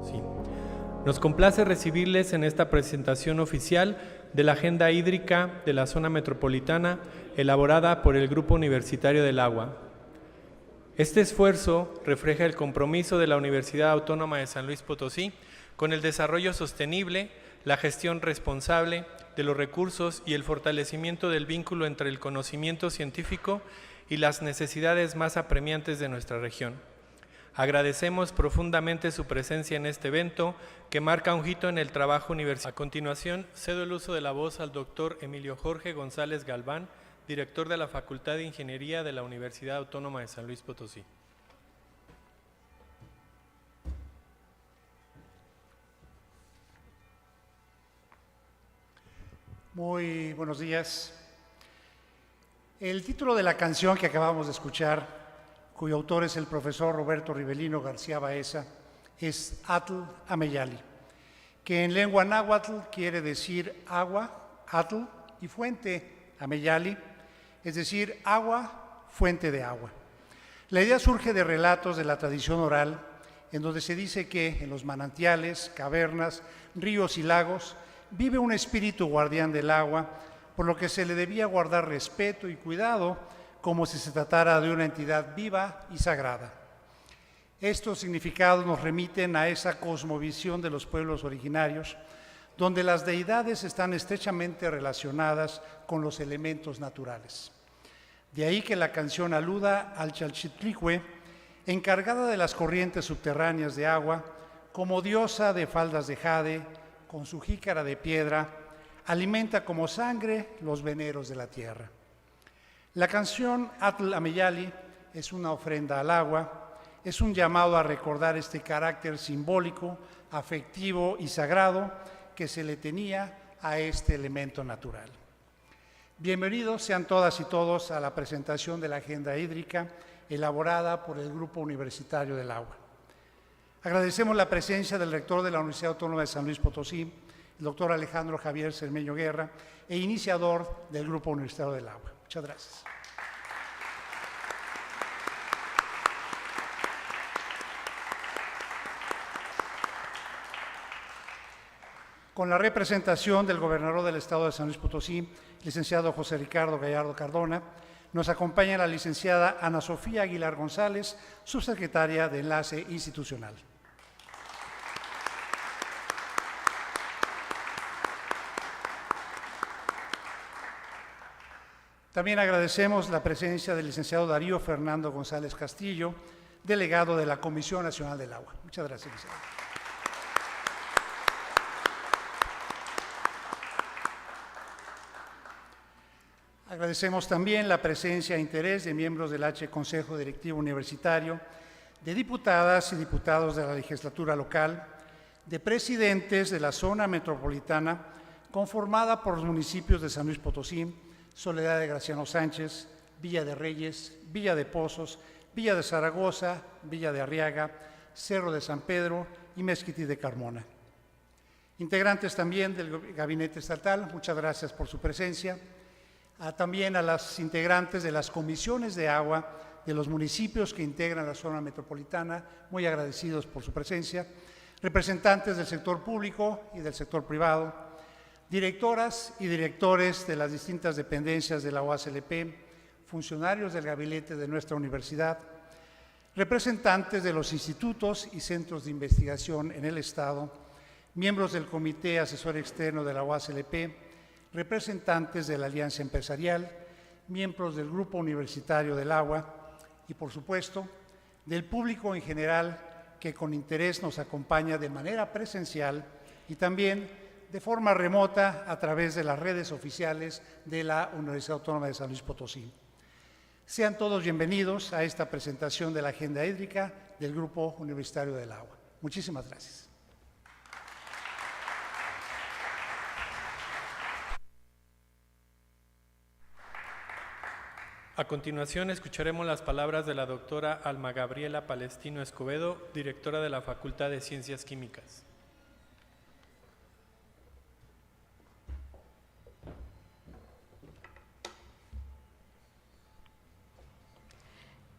Sí. Nos complace recibirles en esta presentación oficial de la Agenda Hídrica de la Zona Metropolitana, elaborada por el Grupo Universitario del Agua. Este esfuerzo refleja el compromiso de la Universidad Autónoma de San Luis Potosí con el desarrollo sostenible, la gestión responsable de los recursos y el fortalecimiento del vínculo entre el conocimiento científico y las necesidades más apremiantes de nuestra región. Agradecemos profundamente su presencia en este evento que marca un hito en el trabajo universitario. A continuación, cedo el uso de la voz al doctor Emilio Jorge González Galván, director de la Facultad de Ingeniería de la Universidad Autónoma de San Luis Potosí. Muy buenos días. El título de la canción que acabamos de escuchar, cuyo autor es el profesor Roberto Rivelino García Baeza, es Atl Ameyali, que en lengua náhuatl quiere decir agua, Atl, y fuente, Ameyali, es decir, agua, fuente de agua. La idea surge de relatos de la tradición oral, en donde se dice que en los manantiales, cavernas, ríos y lagos vive un espíritu guardián del agua, por lo que se le debía guardar respeto y cuidado como si se tratara de una entidad viva y sagrada. Estos significados nos remiten a esa cosmovisión de los pueblos originarios, donde las deidades están estrechamente relacionadas con los elementos naturales. De ahí que la canción aluda al Chalchitlicue, encargada de las corrientes subterráneas de agua, como diosa de faldas de jade, con su jícara de piedra, alimenta como sangre los veneros de la tierra. La canción Atl Ameyali es una ofrenda al agua, es un llamado a recordar este carácter simbólico, afectivo y sagrado que se le tenía a este elemento natural. Bienvenidos sean todas y todos a la presentación de la Agenda Hídrica elaborada por el Grupo Universitario del Agua. Agradecemos la presencia del rector de la Universidad Autónoma de San Luis Potosí, el doctor Alejandro Javier Cermeño Guerra, e iniciador del Grupo Universitario del Agua. Muchas gracias. Con la representación del gobernador del Estado de San Luis Potosí, licenciado José Ricardo Gallardo Cardona, nos acompaña la licenciada Ana Sofía Aguilar González, subsecretaria de Enlace Institucional. También agradecemos la presencia del licenciado Darío Fernando González Castillo, delegado de la Comisión Nacional del Agua. Muchas gracias, licenciado. Agradecemos también la presencia e interés de miembros del H Consejo Directivo Universitario, de diputadas y diputados de la legislatura local, de presidentes de la zona metropolitana, conformada por los municipios de San Luis Potosí, Soledad de Graciano Sánchez, Villa de Reyes, Villa de Pozos, Villa de Zaragoza, Villa de Arriaga, Cerro de San Pedro y Mezquití de Carmona. Integrantes también del Gabinete Estatal, muchas gracias por su presencia. También a las integrantes de las comisiones de agua de los municipios que integran la zona metropolitana, muy agradecidos por su presencia, representantes del sector público y del sector privado, directoras y directores de las distintas dependencias de la UASLP, funcionarios del gabinete de nuestra universidad, representantes de los institutos y centros de investigación en el Estado, miembros del Comité Asesor Externo de la UASLP, representantes de la Alianza Empresarial, miembros del Grupo Universitario del Agua y, por supuesto, del público en general que con interés nos acompaña de manera presencial y también de forma remota a través de las redes oficiales de la Universidad Autónoma de San Luis Potosí. Sean todos bienvenidos a esta presentación de la Agenda Hídrica del Grupo Universitario del Agua. Muchísimas gracias. A continuación, escucharemos las palabras de la doctora Alma Gabriela Palestino Escobedo, directora de la Facultad de Ciencias Químicas.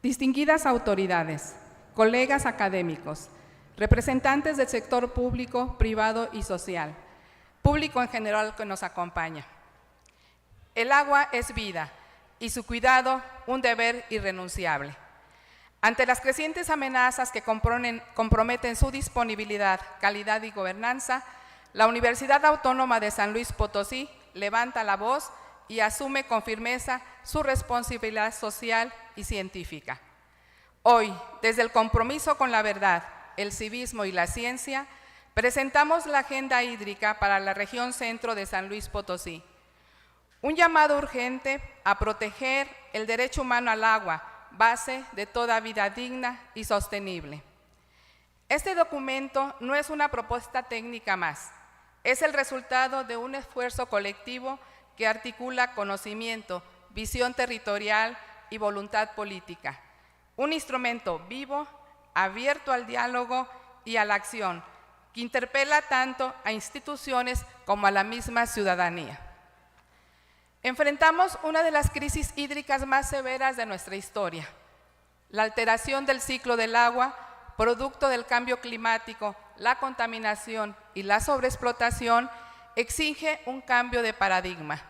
Distinguidas autoridades, colegas académicos, representantes del sector público, privado y social, público en general que nos acompaña. El agua es vida y su cuidado un deber irrenunciable. Ante las crecientes amenazas que comprometen su disponibilidad, calidad y gobernanza, la Universidad Autónoma de San Luis Potosí levanta la voz y asume con firmeza su responsabilidad social y científica. Hoy, desde el compromiso con la verdad, el civismo y la ciencia, presentamos la Agenda Hídrica para la región centro de San Luis Potosí. Un llamado urgente a proteger el derecho humano al agua, base de toda vida digna y sostenible. Este documento no es una propuesta técnica más, es el resultado de un esfuerzo colectivo que articula conocimiento, visión territorial y voluntad política. Un instrumento vivo, abierto al diálogo y a la acción, que interpela tanto a instituciones como a la misma ciudadanía. Enfrentamos una de las crisis hídricas más severas de nuestra historia. La alteración del ciclo del agua, producto del cambio climático, la contaminación y la sobreexplotación, exige un cambio de paradigma.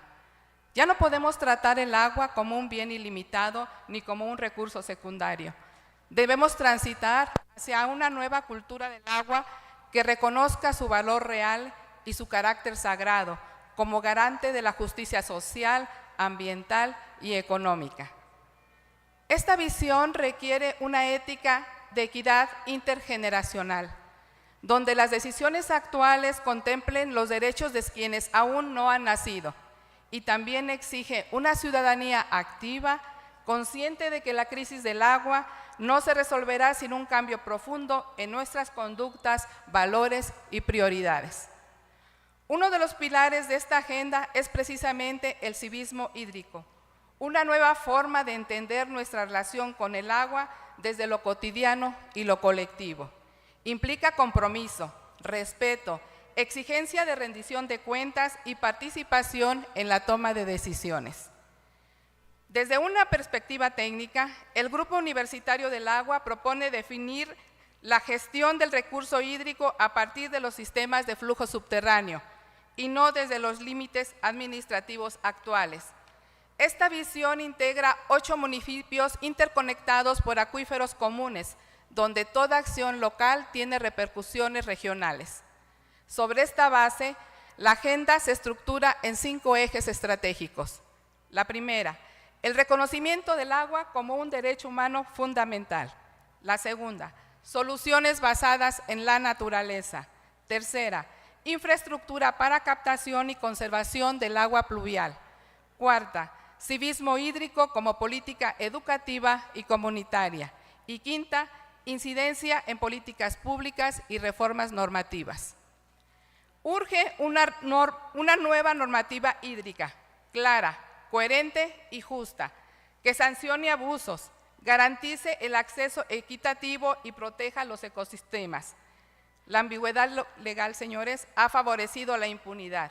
Ya no podemos tratar el agua como un bien ilimitado ni como un recurso secundario. Debemos transitar hacia una nueva cultura del agua que reconozca su valor real y su carácter sagrado como garante de la justicia social, ambiental y económica. Esta visión requiere una ética de equidad intergeneracional, donde las decisiones actuales contemplen los derechos de quienes aún no han nacido, y también exige una ciudadanía activa, consciente de que la crisis del agua no se resolverá sin un cambio profundo en nuestras conductas, valores y prioridades. Uno de los pilares de esta agenda es precisamente el civismo hídrico, una nueva forma de entender nuestra relación con el agua desde lo cotidiano y lo colectivo. Implica compromiso, respeto, exigencia de rendición de cuentas y participación en la toma de decisiones. Desde una perspectiva técnica, el Grupo Universitario del Agua propone definir la gestión del recurso hídrico a partir de los sistemas de flujo subterráneo y no desde los límites administrativos actuales. Esta visión integra 8 municipios interconectados por acuíferos comunes, donde toda acción local tiene repercusiones regionales. Sobre esta base, la agenda se estructura en 5 ejes estratégicos. La primera, el reconocimiento del agua como un derecho humano fundamental. La segunda, soluciones basadas en la naturaleza. Tercera, infraestructura para captación y conservación del agua pluvial. Cuarta, civismo hídrico como política educativa y comunitaria. Y quinta, incidencia en políticas públicas y reformas normativas. Urge una nueva normativa hídrica, clara, coherente y justa, que sancione abusos, garantice el acceso equitativo y proteja los ecosistemas. La ambigüedad legal, señores, ha favorecido la impunidad.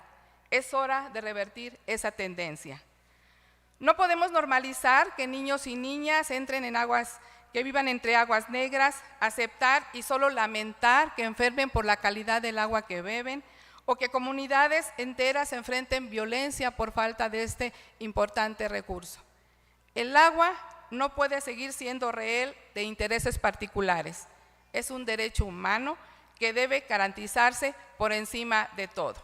Es hora de revertir esa tendencia. No podemos normalizar que niños y niñas entren en aguas, que vivan entre aguas negras, aceptar y solo lamentar que enfermen por la calidad del agua que beben, o que comunidades enteras enfrenten violencia por falta de este importante recurso. El agua no puede seguir siendo rehén de intereses particulares. Es un derecho humano que debe garantizarse por encima de todo.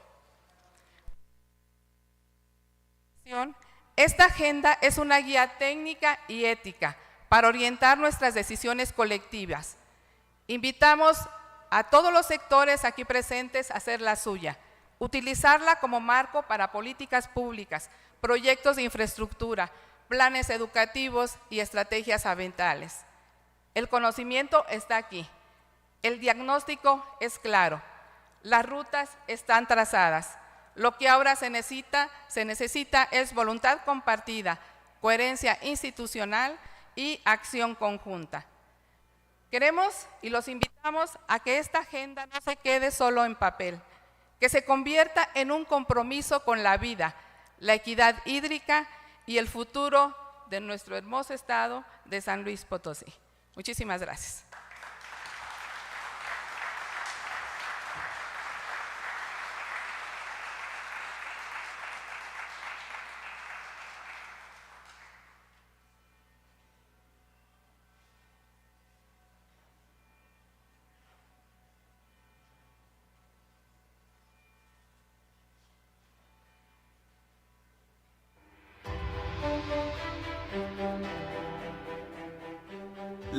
Esta agenda es una guía técnica y ética para orientar nuestras decisiones colectivas. Invitamos a todos los sectores aquí presentes a hacer la suya, utilizarla como marco para políticas públicas, proyectos de infraestructura, planes educativos y estrategias ambientales. El conocimiento está aquí, el diagnóstico es claro, las rutas están trazadas. Lo que ahora se necesita es voluntad compartida, coherencia institucional y acción conjunta. Queremos y los invitamos a que esta agenda no se quede solo en papel, que se convierta en un compromiso con la vida, la equidad hídrica y el futuro de nuestro hermoso estado de San Luis Potosí. Muchísimas gracias.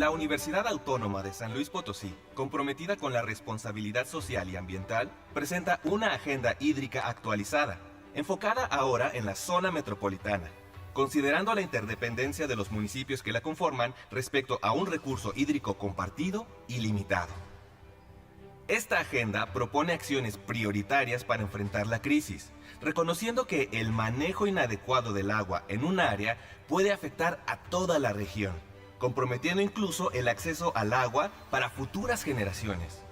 La Universidad Autónoma de San Luis Potosí, comprometida con la responsabilidad social y ambiental, presenta una agenda hídrica actualizada, enfocada ahora en la zona metropolitana, considerando la interdependencia de los municipios que la conforman respecto a un recurso hídrico compartido y limitado. Esta agenda propone acciones prioritarias para enfrentar la crisis, reconociendo que el manejo inadecuado del agua en un área puede afectar a toda la región, comprometiendo incluso el acceso al agua para futuras generaciones.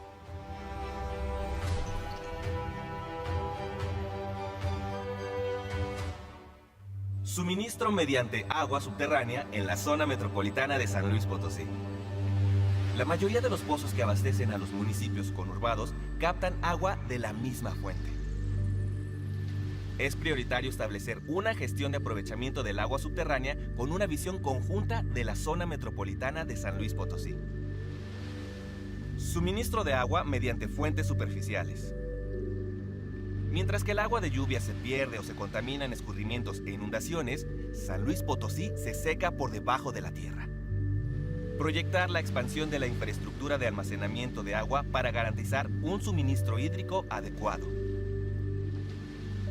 Suministro mediante agua subterránea en la zona metropolitana de San Luis Potosí. La mayoría de los pozos que abastecen a los municipios conurbados captan agua de la misma fuente. Es prioritario establecer una gestión de aprovechamiento del agua subterránea con una visión conjunta de la zona metropolitana de San Luis Potosí. Suministro de agua mediante fuentes superficiales. Mientras que el agua de lluvia se pierde o se contamina en escurrimientos e inundaciones, San Luis Potosí se seca por debajo de la tierra. Proyectar la expansión de la infraestructura de almacenamiento de agua para garantizar un suministro hídrico adecuado.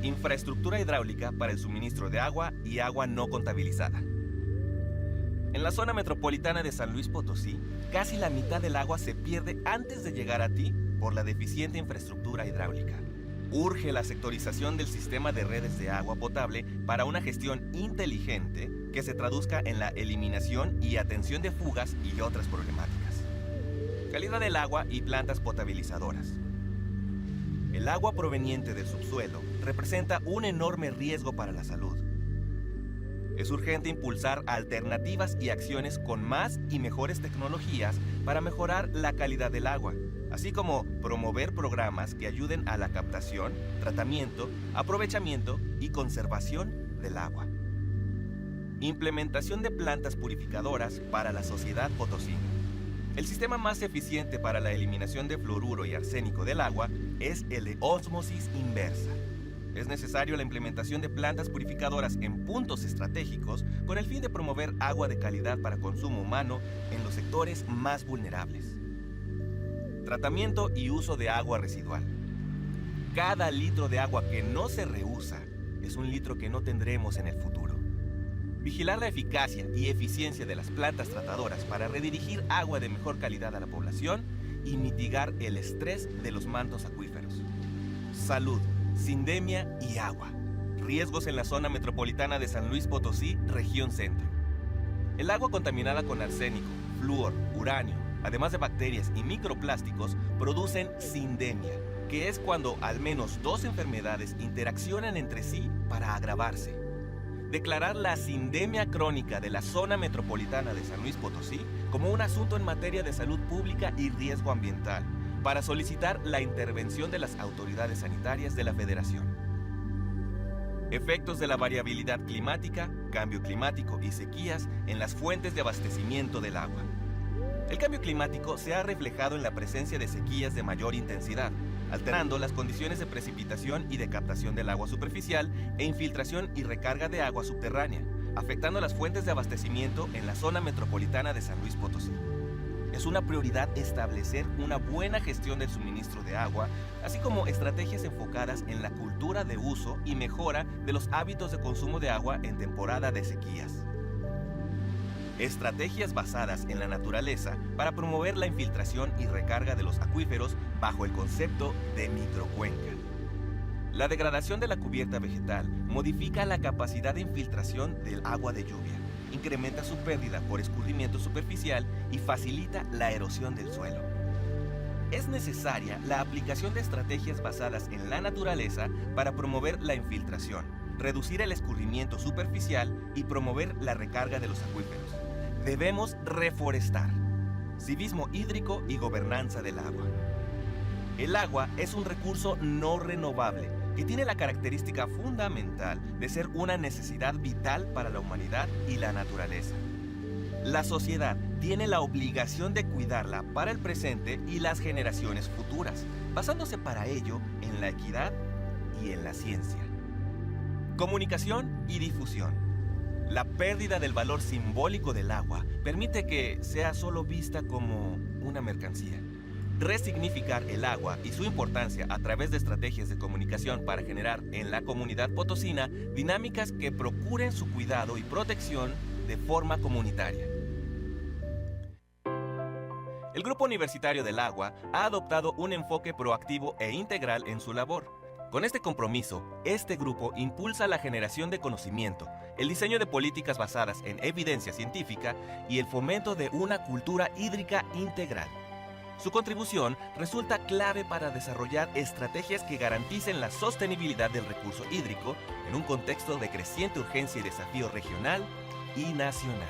Infraestructura hidráulica para el suministro de agua y agua no contabilizada. En la zona metropolitana de San Luis Potosí, casi la mitad del agua se pierde antes de llegar a ti por la deficiente infraestructura hidráulica. Urge la sectorización del sistema de redes de agua potable para una gestión inteligente que se traduzca en la eliminación y atención de fugas y otras problemáticas. Calidad del agua y plantas potabilizadoras. El agua proveniente del subsuelo representa un enorme riesgo para la salud. Es urgente impulsar alternativas y acciones con más y mejores tecnologías para mejorar la calidad del agua, así como promover programas que ayuden a la captación, tratamiento, aprovechamiento y conservación del agua. Implementación de plantas purificadoras para la sociedad potosina. El sistema más eficiente para la eliminación de fluoruro y arsénico del agua es el de ósmosis inversa. Es necesario la implementación de plantas purificadoras en puntos estratégicos con el fin de promover agua de calidad para consumo humano en los sectores más vulnerables. Tratamiento y uso de agua residual. Cada litro de agua que no se reusa es un litro que no tendremos en el futuro. Vigilar la eficacia y eficiencia de las plantas tratadoras para redirigir agua de mejor calidad a la población y mitigar el estrés de los mantos acuíferos. Salud, sindemia y agua. Riesgos en la zona metropolitana de San Luis Potosí, región centro. El agua contaminada con arsénico, flúor, uranio, además de bacterias y microplásticos, producen sindemia, que es cuando al menos dos enfermedades interaccionan entre sí para agravarse. Declarar la sindemia crónica de la zona metropolitana de San Luis Potosí como un asunto en materia de salud pública y riesgo ambiental, para solicitar la intervención de las autoridades sanitarias de la Federación. Efectos de la variabilidad climática, cambio climático y sequías en las fuentes de abastecimiento del agua. El cambio climático se ha reflejado en la presencia de sequías de mayor intensidad, alterando las condiciones de precipitación y de captación del agua superficial e infiltración y recarga de agua subterránea, afectando las fuentes de abastecimiento en la zona metropolitana de San Luis Potosí. Es una prioridad establecer una buena gestión del suministro de agua, así como estrategias enfocadas en la cultura de uso y mejora de los hábitos de consumo de agua en temporada de sequías. Estrategias basadas en la naturaleza para promover la infiltración y recarga de los acuíferos bajo el concepto de microcuenca. La degradación de la cubierta vegetal modifica la capacidad de infiltración del agua de lluvia, incrementa su pérdida por escurrimiento superficial y facilita la erosión del suelo. Es necesaria la aplicación de estrategias basadas en la naturaleza para promover la infiltración, reducir el escurrimiento superficial y promover la recarga de los acuíferos. Debemos reforestar, civismo hídrico y gobernanza del agua. El agua es un recurso no renovable que tiene la característica fundamental de ser una necesidad vital para la humanidad y la naturaleza. La sociedad tiene la obligación de cuidarla para el presente y las generaciones futuras, basándose para ello en la equidad y en la ciencia. Comunicación y difusión. La pérdida del valor simbólico del agua permite que sea solo vista como una mercancía. Resignificar el agua y su importancia a través de estrategias de comunicación para generar en la comunidad potosina dinámicas que procuren su cuidado y protección de forma comunitaria. El Grupo Universitario del Agua ha adoptado un enfoque proactivo e integral en su labor. Con este compromiso, este grupo impulsa la generación de conocimiento, el diseño de políticas basadas en evidencia científica y el fomento de una cultura hídrica integral. Su contribución resulta clave para desarrollar estrategias que garanticen la sostenibilidad del recurso hídrico en un contexto de creciente urgencia y desafío regional y nacional.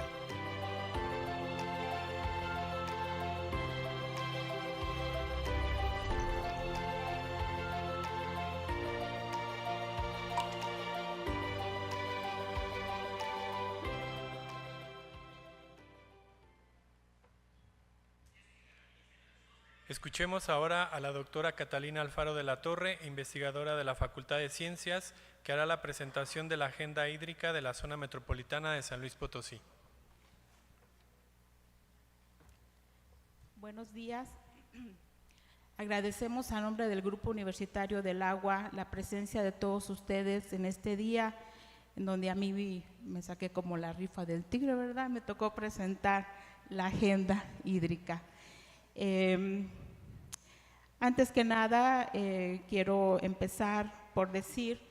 Escuchemos ahora a la doctora Catalina Alfaro de la Torre, investigadora de la Facultad de Ciencias, que hará la presentación de la Agenda Hídrica de la Zona Metropolitana de San Luis Potosí. Buenos días. Agradecemos a nombre del Grupo Universitario del Agua la presencia de todos ustedes en este día, en donde a mí me saqué como la rifa del tigre, ¿verdad? Me tocó presentar la Agenda Hídrica. Antes que nada, quiero empezar por decir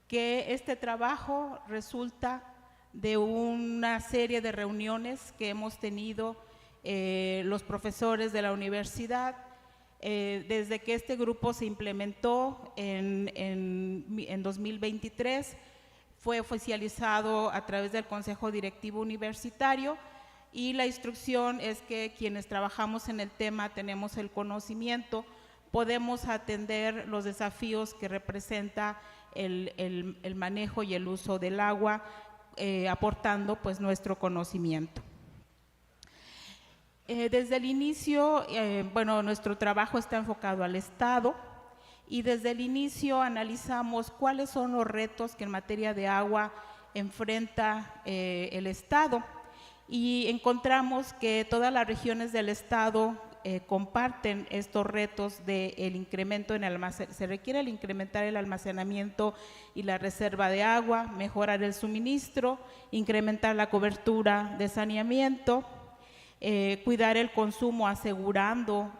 que este trabajo resulta de una serie de reuniones que hemos tenido los profesores de la universidad desde que este grupo se implementó en 2023, fue oficializado a través del Consejo Directivo Universitario. Y la instrucción es que quienes trabajamos en el tema tenemos el conocimiento, podemos atender los desafíos que representa el manejo y el uso del agua, aportando pues nuestro conocimiento. Desde el inicio, nuestro trabajo está enfocado al Estado y desde el inicio analizamos cuáles son los retos que en materia de agua enfrenta el Estado. Y encontramos que todas las regiones del Estado comparten estos retos del incremento en almacenamiento. Se requiere incrementar el almacenamiento y la reserva de agua, mejorar el suministro, incrementar la cobertura de saneamiento, cuidar el consumo asegurando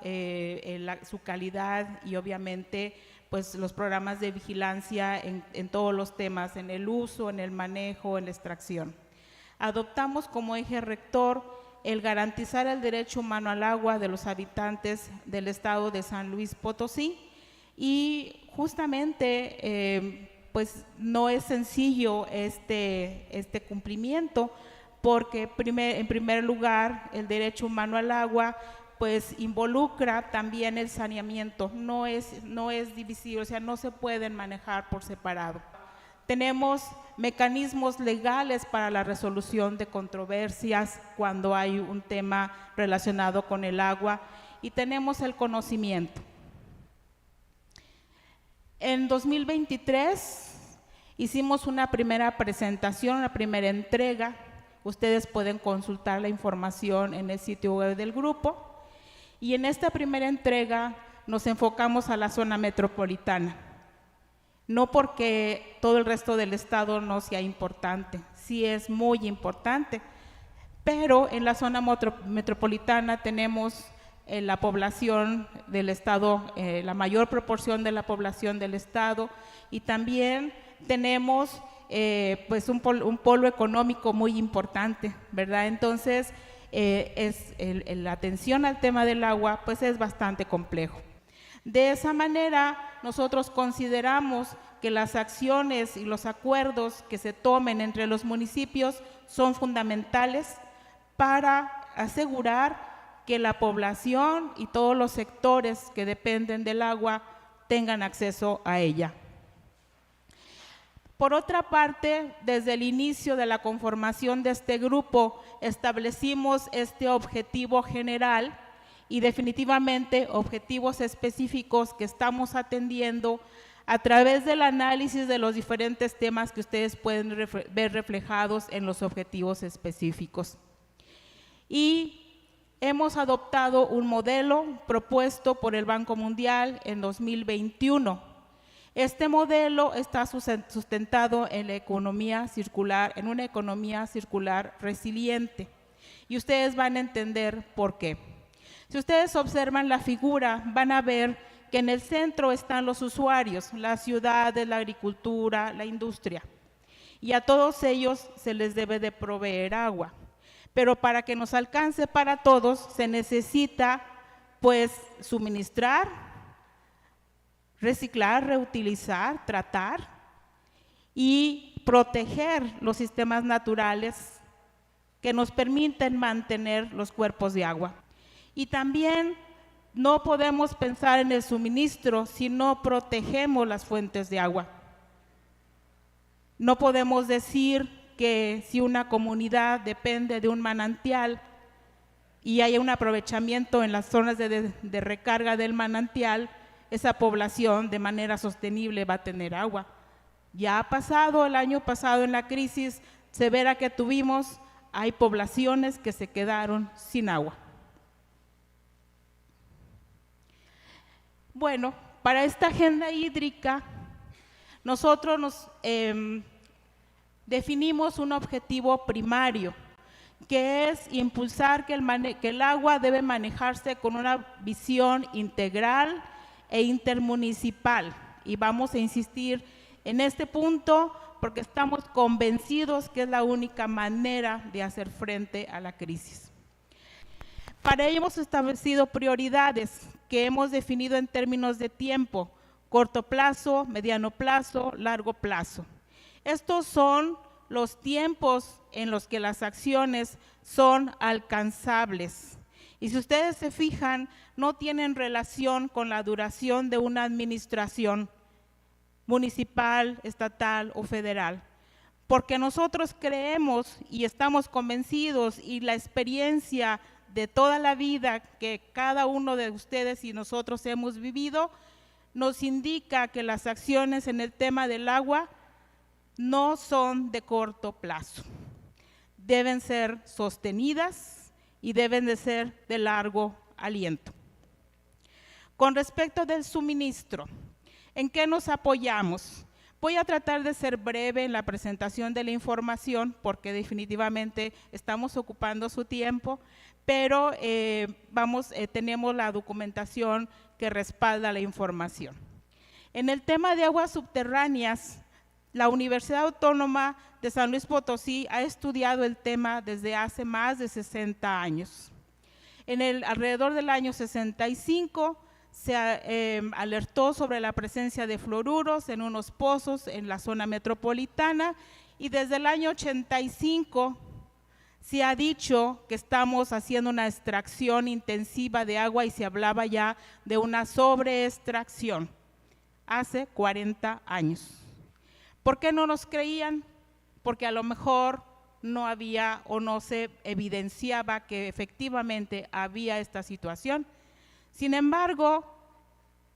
su calidad y obviamente pues los programas de vigilancia en todos los temas, en el uso, en el manejo, en la extracción. Adoptamos como eje rector el garantizar el derecho humano al agua de los habitantes del estado de San Luis Potosí y justamente pues no es sencillo este cumplimiento porque en primer lugar el derecho humano al agua pues involucra también el saneamiento, no es divisible, o sea, no se pueden manejar por separado. Tenemos mecanismos legales para la resolución de controversias cuando hay un tema relacionado con el agua y tenemos el conocimiento. En 2023 hicimos una primera presentación, una primera entrega. Ustedes pueden consultar la información en el sitio web del grupo. Y en esta primera entrega nos enfocamos a la zona metropolitana. No porque todo el resto del estado no sea importante, sí es muy importante, pero en la zona metropolitana tenemos la población del estado, la mayor proporción de la población del estado y también tenemos pues un polo económico muy importante, ¿verdad? Entonces, la atención al tema del agua pues es bastante complejo. De esa manera, nosotros consideramos que las acciones y los acuerdos que se tomen entre los municipios son fundamentales para asegurar que la población y todos los sectores que dependen del agua tengan acceso a ella. Por otra parte, desde el inicio de la conformación de este grupo, establecimos este objetivo general y definitivamente objetivos específicos que estamos atendiendo a través del análisis de los diferentes temas que ustedes pueden ver reflejados en los objetivos específicos. Y hemos adoptado un modelo propuesto por el Banco Mundial en 2021. Este modelo está sustentado en la economía circular, en una economía circular resiliente. Y ustedes van a entender por qué. Si ustedes observan la figura, van a ver que en el centro están los usuarios, las ciudades, la agricultura, la industria. Y a todos ellos se les debe de proveer agua. Pero para que nos alcance para todos, se necesita pues suministrar, reciclar, reutilizar, tratar y proteger los sistemas naturales que nos permiten mantener los cuerpos de agua. Y también no podemos pensar en el suministro si no protegemos las fuentes de agua. No podemos decir que si una comunidad depende de un manantial y hay un aprovechamiento en las zonas de recarga del manantial, esa población de manera sostenible va a tener agua. Ya ha pasado el año pasado en la crisis severa que tuvimos, hay poblaciones que se quedaron sin agua. Bueno, para esta agenda hídrica, nosotros nos definimos un objetivo primario, que es impulsar que el agua debe manejarse con una visión integral e intermunicipal. Y vamos a insistir en este punto porque estamos convencidos que es la única manera de hacer frente a la crisis. Para ello hemos establecido prioridades que hemos definido en términos de tiempo, corto plazo, mediano plazo, largo plazo. Estos son los tiempos en los que las acciones son alcanzables. Y si ustedes se fijan, no tienen relación con la duración de una administración municipal, estatal o federal. Porque nosotros creemos y estamos convencidos y la experiencia de toda la vida que cada uno de ustedes y nosotros hemos vivido, nos indica que las acciones en el tema del agua no son de corto plazo. Deben ser sostenidas y deben de ser de largo aliento. Con respecto del suministro, ¿en qué nos apoyamos? Voy a tratar de ser breve en la presentación de la información porque definitivamente estamos ocupando su tiempo, pero tenemos la documentación que respalda la información. En el tema de aguas subterráneas, la Universidad Autónoma de San Luis Potosí ha estudiado el tema desde hace más de 60 años. Alrededor del año 65 se alertó sobre la presencia de fluoruros en unos pozos en la zona metropolitana y desde el año 85 se ha dicho que estamos haciendo una extracción intensiva de agua y se hablaba ya de una sobreextracción hace 40 años. ¿Por qué no nos creían? Porque a lo mejor no había o no se evidenciaba que efectivamente había esta situación. Sin embargo,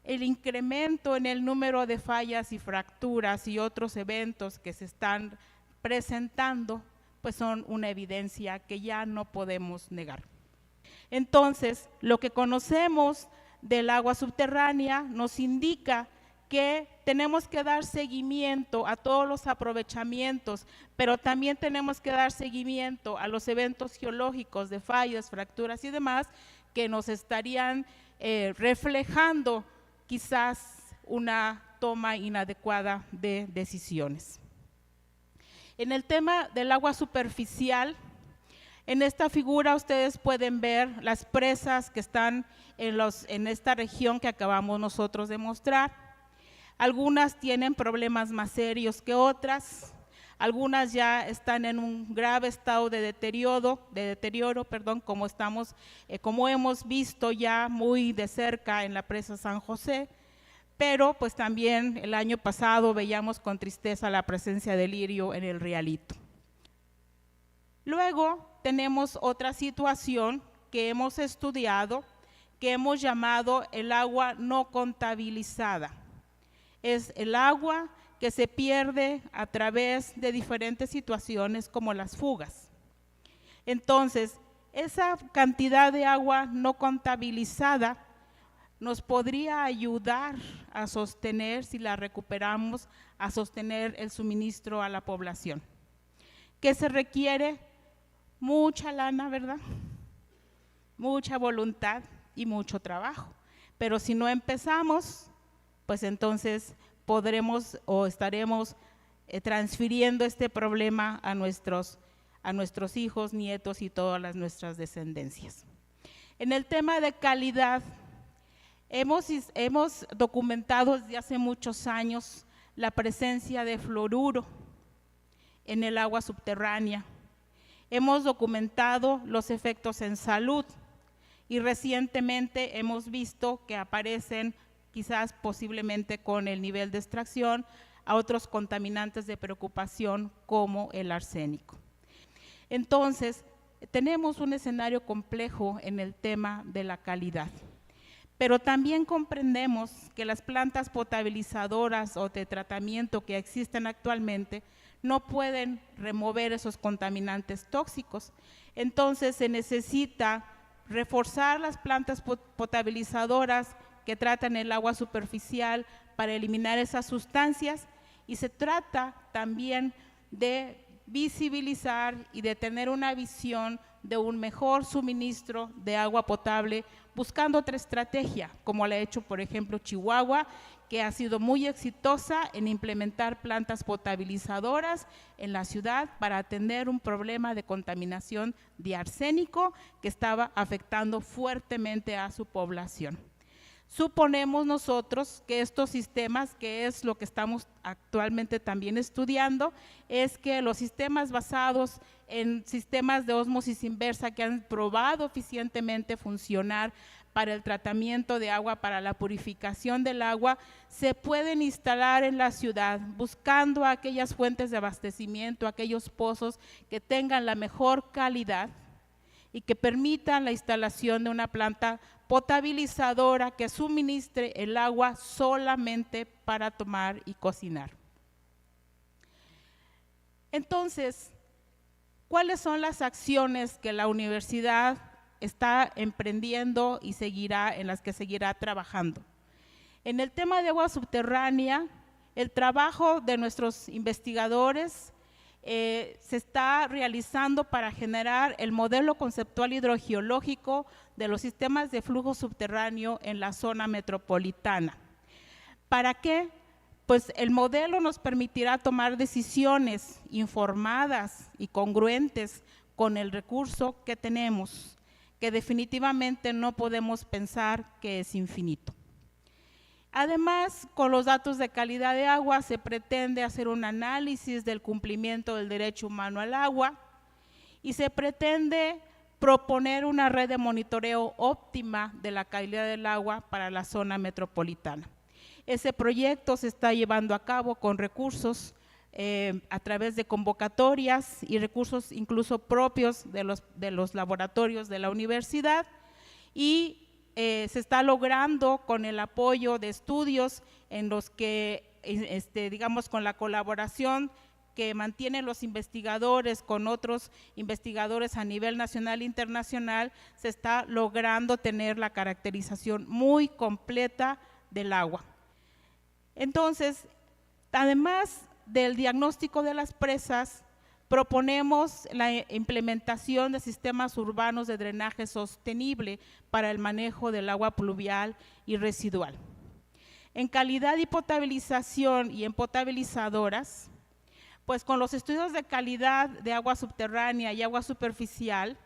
el incremento en el número de fallas y fracturas y otros eventos que se están presentando, pues son una evidencia que ya no podemos negar. Entonces, lo que conocemos del agua subterránea nos indica que tenemos que dar seguimiento a todos los aprovechamientos, pero también tenemos que dar seguimiento a los eventos geológicos de fallas, fracturas y demás que nos estarían reflejando quizás una toma inadecuada de decisiones. En el tema del agua superficial, en esta figura ustedes pueden ver las presas que están en esta región que acabamos nosotros de mostrar. Algunas tienen problemas más serios que otras, algunas ya están en un grave estado de deterioro, como hemos visto ya muy de cerca en la presa San José, pero pues también el año pasado veíamos con tristeza la presencia de lirio en el Rialito. Luego tenemos otra situación que hemos estudiado, que hemos llamado el agua no contabilizada. Es el agua que se pierde a través de diferentes situaciones como las fugas. Entonces, esa cantidad de agua no contabilizada nos podría ayudar a sostener, si la recuperamos, a sostener el suministro a la población. ¿Qué se requiere? Mucha lana, ¿verdad? Mucha voluntad y mucho trabajo. Pero si no empezamos, pues entonces podremos o estaremos transfiriendo este problema a nuestros hijos, nietos y todas nuestras descendencias. En el tema de calidad, hemos documentado desde hace muchos años la presencia de fluoruro en el agua subterránea. Hemos documentado los efectos en salud y recientemente hemos visto que aparecen, quizás posiblemente con el nivel de extracción, a otros contaminantes de preocupación como el arsénico. Entonces, tenemos un escenario complejo en el tema de la calidad, pero también comprendemos que las plantas potabilizadoras o de tratamiento que existen actualmente no pueden remover esos contaminantes tóxicos. Entonces, se necesita reforzar las plantas potabilizadoras que tratan el agua superficial para eliminar esas sustancias, y se trata también de visibilizar y de tener una visión de un mejor suministro de agua potable, buscando otra estrategia, como la ha hecho, por ejemplo, Chihuahua, que ha sido muy exitosa en implementar plantas potabilizadoras en la ciudad para atender un problema de contaminación de arsénico que estaba afectando fuertemente a su población. Suponemos nosotros que estos sistemas, que es lo que estamos actualmente también estudiando, es que los sistemas basados en sistemas de ósmosis inversa que han probado eficientemente funcionar para el tratamiento de agua, para la purificación del agua, se pueden instalar en la ciudad, buscando aquellas fuentes de abastecimiento, aquellos pozos que tengan la mejor calidad y que permitan la instalación de una planta potabilizadora que suministre el agua solamente para tomar y cocinar. Entonces, ¿cuáles son las acciones que la universidad está emprendiendo y en las que seguirá trabajando? En el tema de agua subterránea, el trabajo de nuestros investigadores se está realizando para generar el modelo conceptual hidrogeológico de los sistemas de flujo subterráneo en la zona metropolitana. ¿Para qué? Pues el modelo nos permitirá tomar decisiones informadas y congruentes con el recurso que tenemos, que definitivamente no podemos pensar que es infinito. Además, con los datos de calidad de agua se pretende hacer un análisis del cumplimiento del derecho humano al agua y se pretende proponer una red de monitoreo óptima de la calidad del agua para la zona metropolitana. Ese proyecto se está llevando a cabo con recursos a través de convocatorias y recursos incluso propios de los laboratorios de la universidad, y se está logrando con el apoyo de estudios en los que, digamos, con la colaboración que mantienen los investigadores con otros investigadores a nivel nacional e internacional, se está logrando tener la caracterización muy completa del agua. Entonces, además del diagnóstico de las presas, proponemos la implementación de sistemas urbanos de drenaje sostenible para el manejo del agua pluvial y residual. En calidad y potabilización y en potabilizadoras, pues con los estudios de calidad de agua subterránea y agua superficial,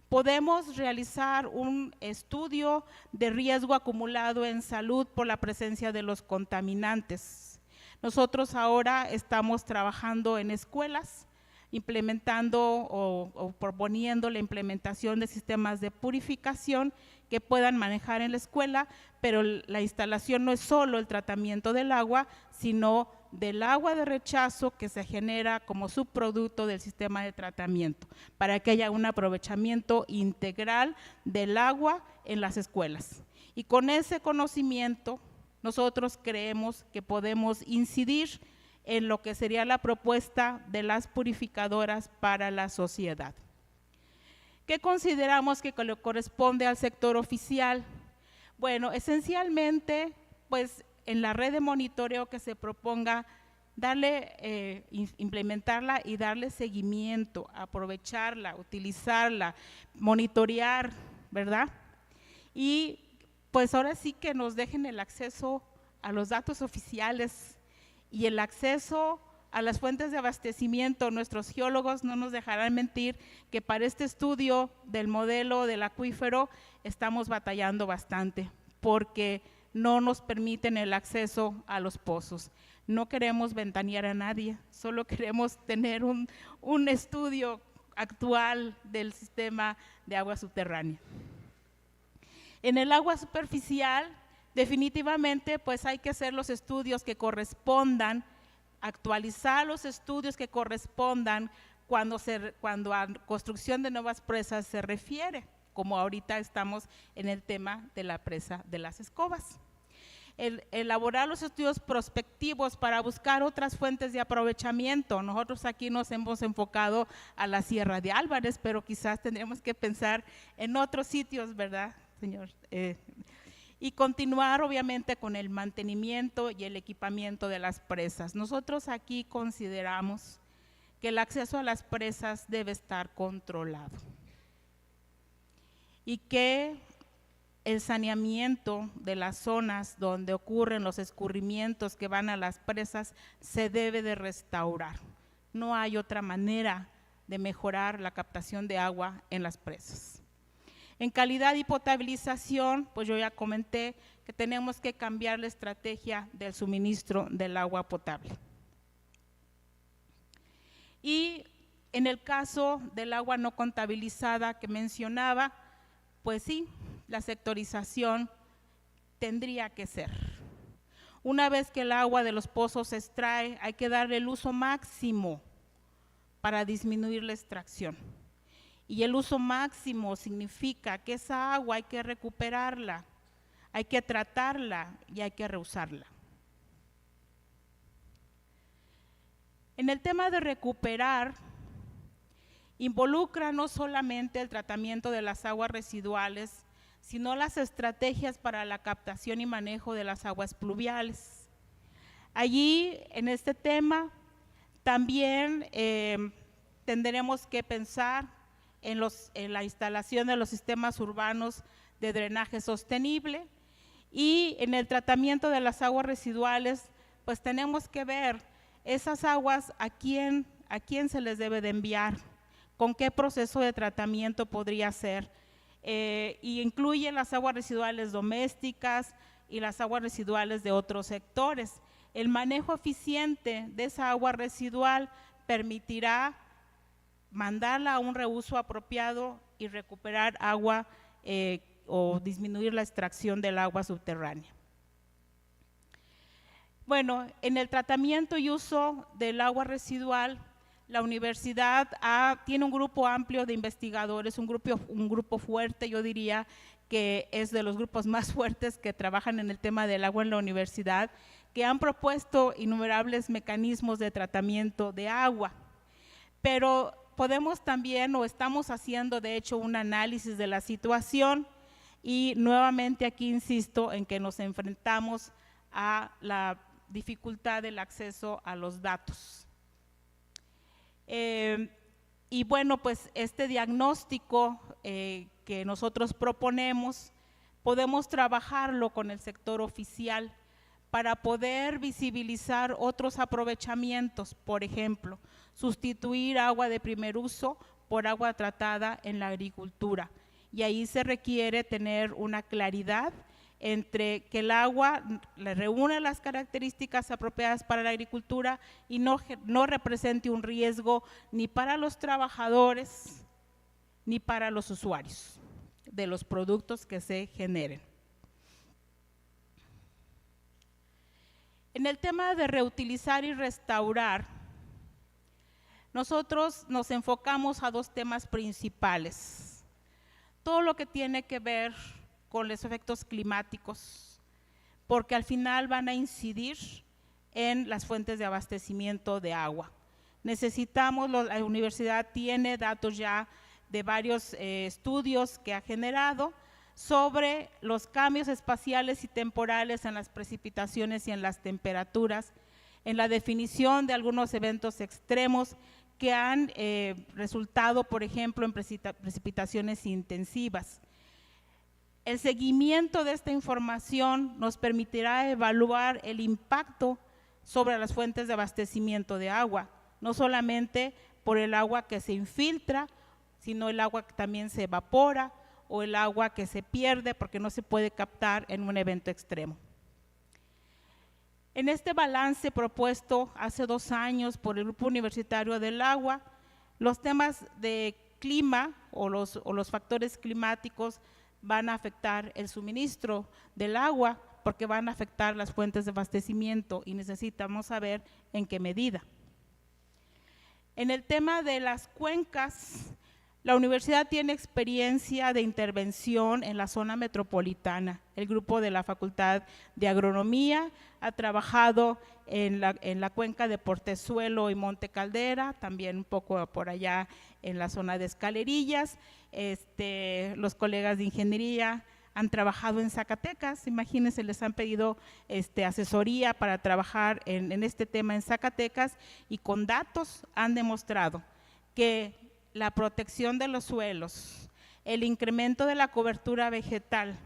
podemos realizar un estudio de riesgo acumulado en salud por la presencia de los contaminantes. Nosotros ahora estamos trabajando en escuelas, implementando o proponiendo la implementación de sistemas de purificación que puedan manejar en la escuela, pero la instalación no es solo el tratamiento del agua, sino del agua de rechazo que se genera como subproducto del sistema de tratamiento, para que haya un aprovechamiento integral del agua en las escuelas. Y con ese conocimiento nosotros creemos que podemos incidir en lo que sería la propuesta de las purificadoras para la sociedad. ¿Qué consideramos que le corresponde al sector oficial? Bueno, esencialmente, pues en la red de monitoreo que se proponga, implementarla y darle seguimiento, aprovecharla, utilizarla, monitorear, ¿verdad? Y pues ahora sí que nos dejen el acceso a los datos oficiales y el acceso a las fuentes de abastecimiento. Nuestros geólogos no nos dejarán mentir que para este estudio del modelo del acuífero estamos batallando bastante, porque no nos permiten el acceso a los pozos. No queremos ventanear a nadie, solo queremos tener un estudio actual del sistema de agua subterránea. En el agua superficial, definitivamente, pues hay que hacer los estudios que correspondan, actualizar los estudios que correspondan cuando a construcción de nuevas presas se refiere, como ahorita estamos en el tema de la presa de Las Escobas. Elaborar los estudios prospectivos para buscar otras fuentes de aprovechamiento. Nosotros aquí nos hemos enfocado a la Sierra de Álvarez, pero quizás tendremos que pensar en otros sitios, ¿verdad, señor? Y continuar obviamente con el mantenimiento y el equipamiento de las presas. Nosotros aquí consideramos que el acceso a las presas debe estar controlado y que el saneamiento de las zonas donde ocurren los escurrimientos que van a las presas se debe de restaurar. No hay otra manera de mejorar la captación de agua en las presas. En calidad y potabilización, pues yo ya comenté que tenemos que cambiar la estrategia del suministro del agua potable. Y en el caso del agua no contabilizada que mencionaba, pues sí, la sectorización tendría que ser. Una vez que el agua de los pozos se extrae, hay que darle el uso máximo para disminuir la extracción. Y el uso máximo significa que esa agua hay que recuperarla, hay que tratarla y hay que reusarla. En el tema de recuperar, involucra no solamente el tratamiento de las aguas residuales, sino las estrategias para la captación y manejo de las aguas pluviales. Allí, en este tema, también tendremos que pensar en la instalación de los sistemas urbanos de drenaje sostenible, y en el tratamiento de las aguas residuales, pues tenemos que ver esas aguas a quién se les debe de enviar, con qué proceso de tratamiento podría ser, y incluye las aguas residuales domésticas y las aguas residuales de otros sectores. El manejo eficiente de esa agua residual permitirá mandarla a un reuso apropiado y recuperar agua o disminuir la extracción del agua subterránea. Bueno, en el tratamiento y uso del agua residual, la universidad tiene un grupo amplio de investigadores, un grupo fuerte, yo diría que es de los grupos más fuertes que trabajan en el tema del agua en la universidad, que han propuesto innumerables mecanismos de tratamiento de agua, pero podemos también, o estamos haciendo de hecho un análisis de la situación, y nuevamente aquí insisto en que nos enfrentamos a la dificultad del acceso a los datos. Y bueno, pues este diagnóstico que nosotros proponemos, podemos trabajarlo con el sector oficial para poder visibilizar otros aprovechamientos, por ejemplo, sustituir agua de primer uso por agua tratada en la agricultura. Y ahí se requiere tener una claridad entre que el agua le reúne las características apropiadas para la agricultura y no represente un riesgo ni para los trabajadores ni para los usuarios de los productos que se generen. En el tema de reutilizar y restaurar, nosotros nos enfocamos a dos temas principales. Todo lo que tiene que ver con los efectos climáticos, porque al final van a incidir en las fuentes de abastecimiento de agua. Necesitamos, la universidad tiene datos ya de varios estudios que ha generado sobre los cambios espaciales y temporales en las precipitaciones y en las temperaturas, en la definición de algunos eventos extremos que han resultado, por ejemplo, en precipitaciones intensivas. El seguimiento de esta información nos permitirá evaluar el impacto sobre las fuentes de abastecimiento de agua, no solamente por el agua que se infiltra, sino el agua que también se evapora o el agua que se pierde porque no se puede captar en un evento extremo. En este balance propuesto hace 2 años por el Grupo Universitario del Agua, los temas de clima o los factores climáticos van a afectar el suministro del agua porque van a afectar las fuentes de abastecimiento y necesitamos saber en qué medida. En el tema de las cuencas, la universidad tiene experiencia de intervención en la zona metropolitana. El grupo de la Facultad de Agronomía ha trabajado en la cuenca de Portezuelo y Monte Caldera, también un poco por allá en la zona de Escalerillas. Los colegas de ingeniería han trabajado en Zacatecas, imagínense, les han pedido asesoría para trabajar en este tema en Zacatecas y con datos han demostrado que la protección de los suelos, el incremento de la cobertura vegetal,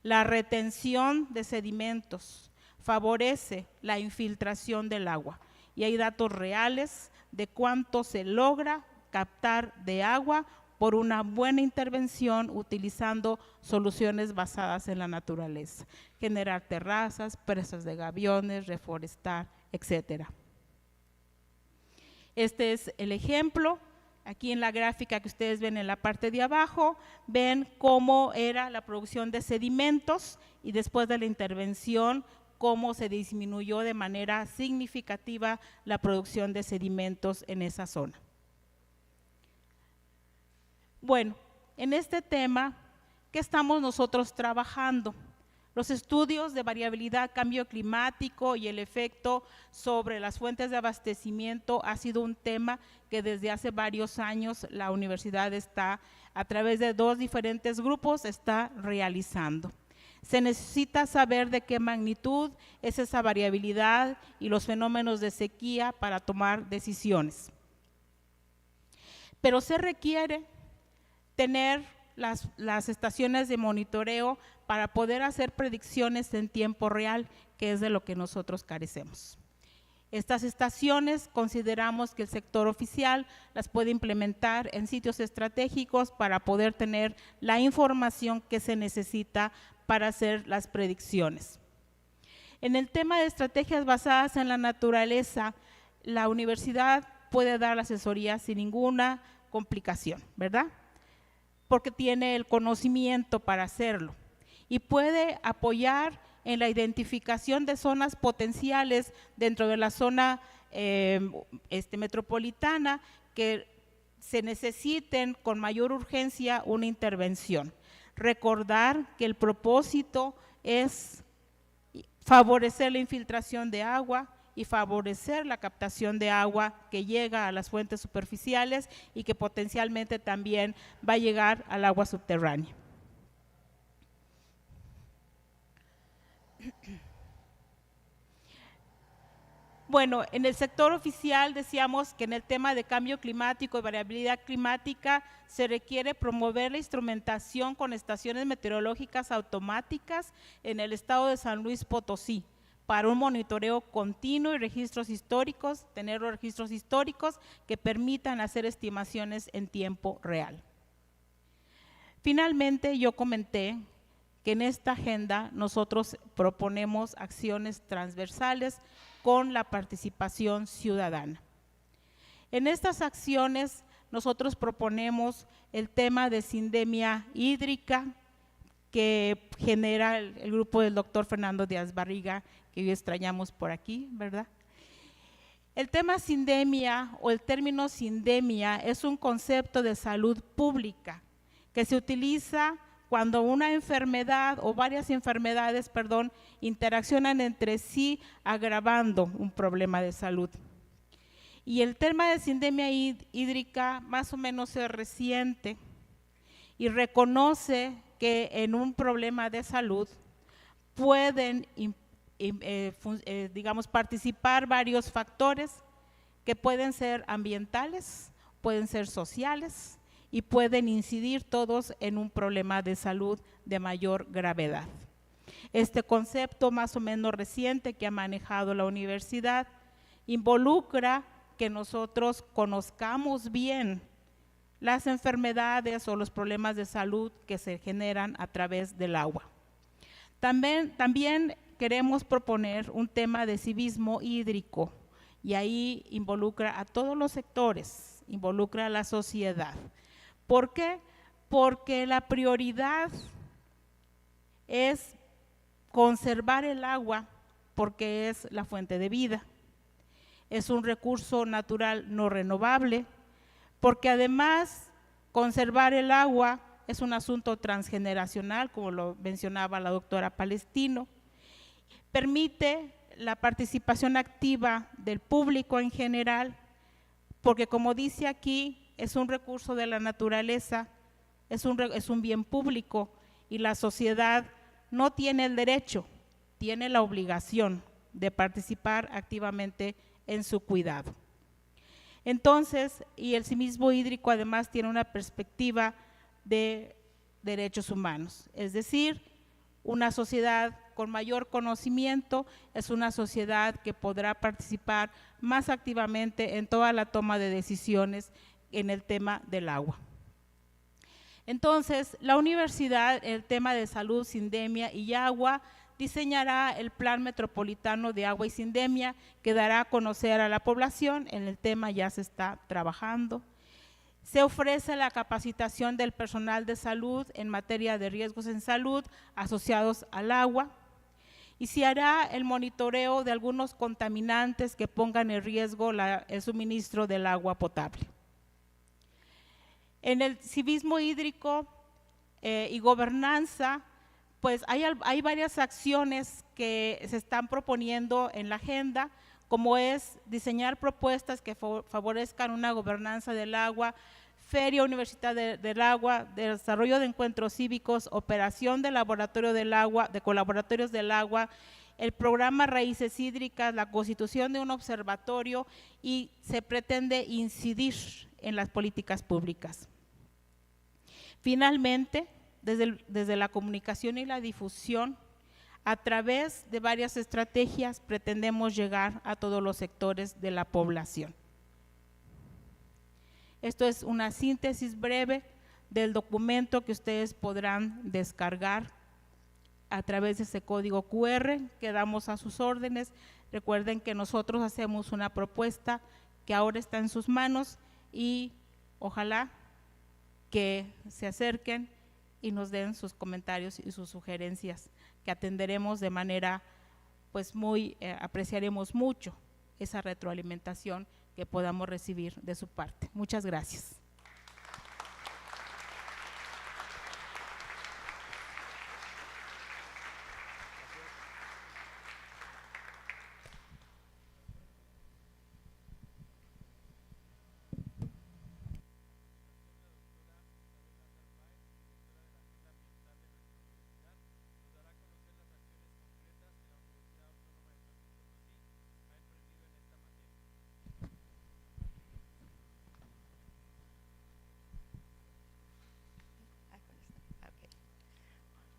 la retención de sedimentos, favorece la infiltración del agua. Y hay datos reales de cuánto se logra captar de agua por una buena intervención utilizando soluciones basadas en la naturaleza. Generar terrazas, presas de gaviones, reforestar, etcétera. Este es el ejemplo. Aquí en la gráfica que ustedes ven en la parte de abajo, ven cómo era la producción de sedimentos y después de la intervención, cómo se disminuyó de manera significativa la producción de sedimentos en esa zona. Bueno, en este tema, ¿qué estamos nosotros trabajando? Los estudios de variabilidad, cambio climático y el efecto sobre las fuentes de abastecimiento ha sido un tema que desde hace varios años la universidad está, a través de 2 diferentes grupos, está realizando. Se necesita saber de qué magnitud es esa variabilidad y los fenómenos de sequía para tomar decisiones. Pero se requiere tener las estaciones de monitoreo para poder hacer predicciones en tiempo real, que es de lo que nosotros carecemos. Estas estaciones consideramos que el sector oficial las puede implementar en sitios estratégicos para poder tener la información que se necesita para hacer las predicciones. En el tema de estrategias basadas en la naturaleza, la universidad puede dar la asesoría sin ninguna complicación, ¿verdad? Porque tiene el conocimiento para hacerlo y puede apoyar en la identificación de zonas potenciales dentro de la zona metropolitana que se necesiten con mayor urgencia una intervención. Recordar que el propósito es favorecer la infiltración de agua y favorecer la captación de agua que llega a las fuentes superficiales y que potencialmente también va a llegar al agua subterránea. Bueno, en el sector oficial decíamos que en el tema de cambio climático y variabilidad climática se requiere promover la instrumentación con estaciones meteorológicas automáticas en el estado de San Luis Potosí para un monitoreo continuo y registros históricos, tener los registros históricos que permitan hacer estimaciones en tiempo real. Finalmente, yo comenté que en esta agenda nosotros proponemos acciones transversales con la participación ciudadana. En estas acciones nosotros proponemos el tema de sindemia hídrica que genera el grupo del doctor Fernando Díaz Barriga, que hoy extrañamos por aquí, ¿verdad? El tema sindemia o el término sindemia es un concepto de salud pública que se utiliza cuando una enfermedad o varias enfermedades, interaccionan entre sí agravando un problema de salud. Y el tema de sindemia hídrica más o menos es reciente y reconoce que en un problema de salud pueden participar varios factores que pueden ser ambientales, pueden ser sociales y pueden incidir todos en un problema de salud de mayor gravedad. Este concepto más o menos reciente que ha manejado la universidad involucra que nosotros conozcamos bien las enfermedades o los problemas de salud que se generan a través del agua. También queremos proponer un tema de civismo hídrico y ahí involucra a todos los sectores, involucra a la sociedad. ¿Por qué? Porque la prioridad es conservar el agua porque es la fuente de vida. Es un recurso natural no renovable, porque además conservar el agua es un asunto transgeneracional, como lo mencionaba la doctora Palestino, permite la participación activa del público en general, porque como dice aquí, es un recurso de la naturaleza, es un bien público y la sociedad no tiene el derecho, tiene la obligación de participar activamente en su cuidado. Entonces, y el civismo hídrico además tiene una perspectiva de derechos humanos, es decir, una sociedad con mayor conocimiento es una sociedad que podrá participar más activamente en toda la toma de decisiones en el tema del agua. Entonces, la universidad, el tema de salud, sindemia y agua, diseñará el Plan Metropolitano de Agua y Sindemia que dará a conocer a la población. En el tema ya se está trabajando. Se ofrece la capacitación del personal de salud en materia de riesgos en salud asociados al agua y se hará el monitoreo de algunos contaminantes que pongan en riesgo el suministro del agua potable. En el civismo hídrico y gobernanza, pues hay varias acciones que se están proponiendo en la agenda, como es diseñar propuestas que favorezcan una gobernanza del agua, feria universitaria del agua, desarrollo de encuentros cívicos, operación de laboratorio del agua, de colaboratorios del agua, el programa Raíces Hídricas, la constitución de un observatorio y se pretende incidir en las políticas públicas. Finalmente, desde la comunicación y la difusión, a través de varias estrategias pretendemos llegar a todos los sectores de la población. Esto es una síntesis breve del documento que ustedes podrán descargar a través de ese código QR que damos a sus órdenes. Recuerden que nosotros hacemos una propuesta que ahora está en sus manos y ojalá que se acerquen y nos den sus comentarios y sus sugerencias que atenderemos de manera apreciaremos mucho esa retroalimentación que podamos recibir de su parte. Muchas gracias.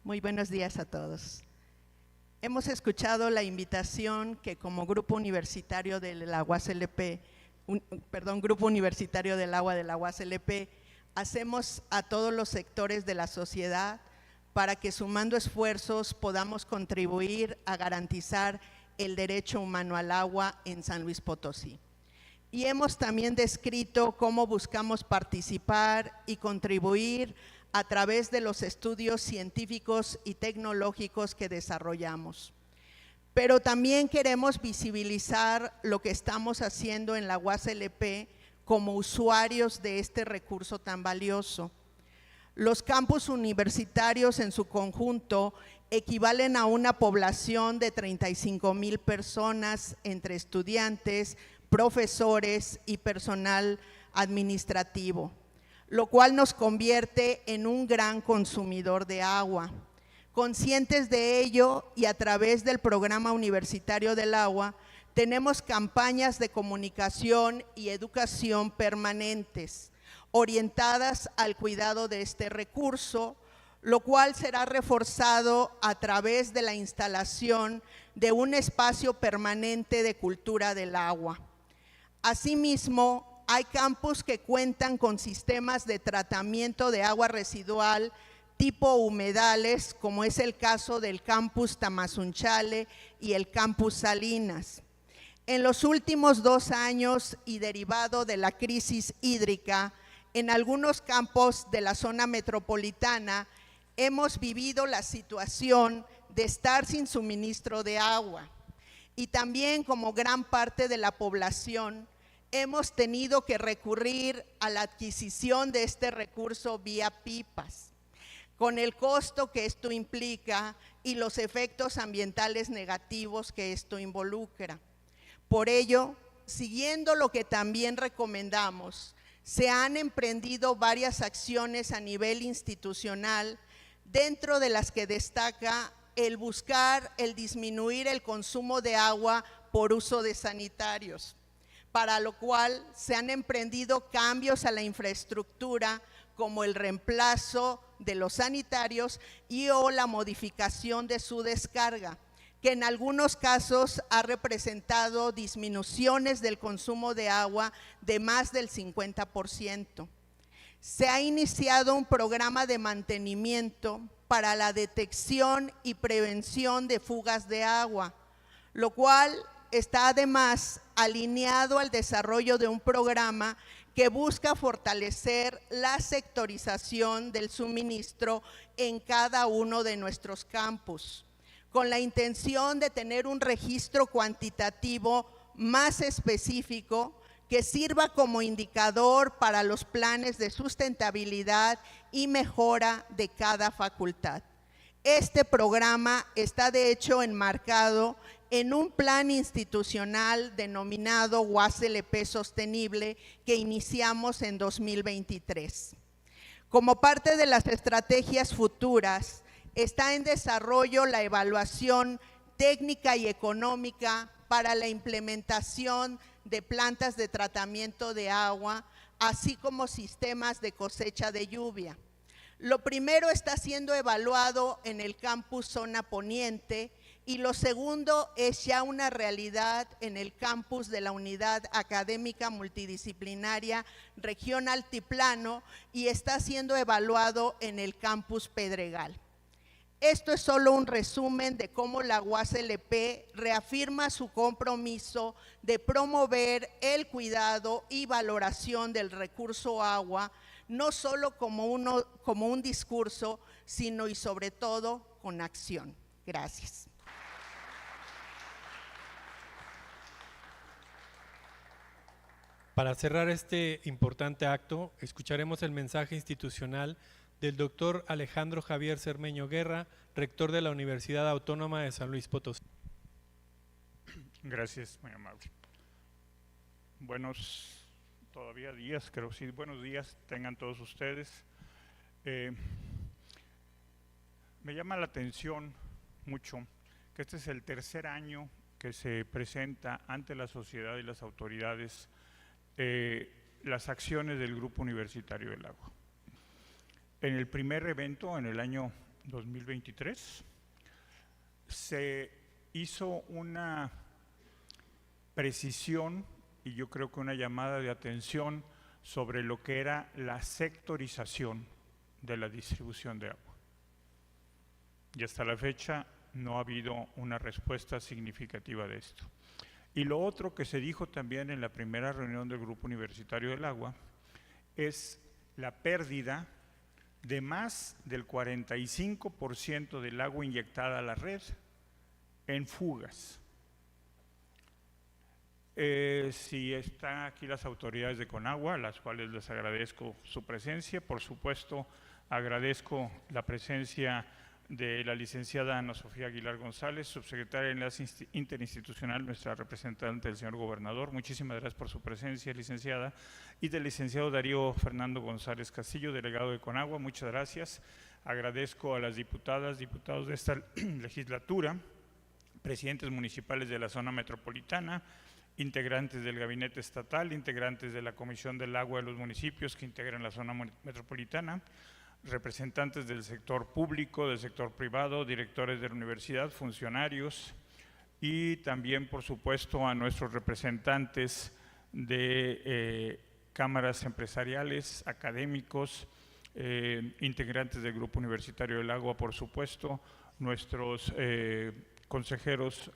Muy buenos días a todos. Hemos escuchado la invitación que como Grupo Universitario del UASLP, Grupo Universitario del Agua de la UASLP, hacemos a todos los sectores de la sociedad para que sumando esfuerzos podamos contribuir a garantizar el derecho humano al agua en San Luis Potosí. Y hemos también descrito cómo buscamos participar y contribuir a través de los estudios científicos y tecnológicos que desarrollamos. Pero también queremos visibilizar lo que estamos haciendo en la UASLP como usuarios de este recurso tan valioso. Los campus universitarios en su conjunto equivalen a una población de 35,000 personas entre estudiantes, profesores y personal administrativo, lo cual nos convierte en un gran consumidor de agua. Conscientes de ello y a través del Programa Universitario del Agua, tenemos campañas de comunicación y educación permanentes, orientadas al cuidado de este recurso, lo cual será reforzado a través de la instalación de un espacio permanente de cultura del agua. Asimismo, hay campus que cuentan con sistemas de tratamiento de agua residual tipo humedales, como es el caso del campus Tamazunchale y el campus Salinas. En los últimos 2 años y derivado de la crisis hídrica, en algunos campos de la zona metropolitana hemos vivido la situación de estar sin suministro de agua y también, como gran parte de la población, hemos tenido que recurrir a la adquisición de este recurso vía pipas, con el costo que esto implica y los efectos ambientales negativos que esto involucra. Por ello, siguiendo lo que también recomendamos, se han emprendido varias acciones a nivel institucional, dentro de las que destaca el buscar el disminuir el consumo de agua por uso de sanitarios, para lo cual se han emprendido cambios a la infraestructura, como el reemplazo de los sanitarios y o la modificación de su descarga, que en algunos casos ha representado disminuciones del consumo de agua de más del 50%. Se ha iniciado un programa de mantenimiento para la detección y prevención de fugas de agua, lo cual está además alineado al desarrollo de un programa que busca fortalecer la sectorización del suministro en cada uno de nuestros campus, con la intención de tener un registro cuantitativo más específico que sirva como indicador para los planes de sustentabilidad y mejora de cada facultad. Este programa está de hecho enmarcado en un plan institucional denominado UASLP Sostenible que iniciamos en 2023. Como parte de las estrategias futuras, está en desarrollo la evaluación técnica y económica para la implementación de plantas de tratamiento de agua, así como sistemas de cosecha de lluvia. Lo primero está siendo evaluado en el campus Zona Poniente y lo segundo es ya una realidad en el campus de la Unidad Académica Multidisciplinaria Región Altiplano y está siendo evaluado en el campus Pedregal. Esto es solo un resumen de cómo la UASLP reafirma su compromiso de promover el cuidado y valoración del recurso agua, no solo como un discurso, sino y sobre todo con acción. Gracias. Para cerrar este importante acto, escucharemos el mensaje institucional del doctor Alejandro Javier Cermeño Guerra, rector de la Universidad Autónoma de San Luis Potosí. Gracias, muy amable. Buenos días, creo sí, buenos días tengan todos ustedes. Me llama la atención mucho que este es el tercer año que se presenta ante la sociedad y las autoridades las acciones del Grupo Universitario del Agua. En el primer evento, en el año 2023, se hizo una precisión y yo creo que una llamada de atención sobre lo que era la sectorización de la distribución de agua. Y hasta la fecha no ha habido una respuesta significativa de esto. Y lo otro que se dijo también en la primera reunión del Grupo Universitario del Agua es la pérdida de más del 45% del agua inyectada a la red en fugas. Si están aquí las autoridades de Conagua, a las cuales les agradezco su presencia, por supuesto Agradezco la presencia de la licenciada Ana Sofía Aguilar González, subsecretaria de Enlace Interinstitucional, nuestra representante del señor gobernador. Muchísimas gracias por su presencia, licenciada. Y del licenciado Darío Fernando González Castillo, delegado de Conagua. Muchas gracias. Agradezco a las diputadas, diputados de esta legislatura, presidentes municipales de la zona metropolitana, integrantes del gabinete estatal, integrantes de la Comisión del Agua de los municipios que integran la zona metropolitana, representantes del sector público, del sector privado, directores de la universidad, funcionarios y también, por supuesto, a nuestros representantes de cámaras empresariales, académicos, integrantes del Grupo Universitario del Agua, por supuesto, nuestros consejeros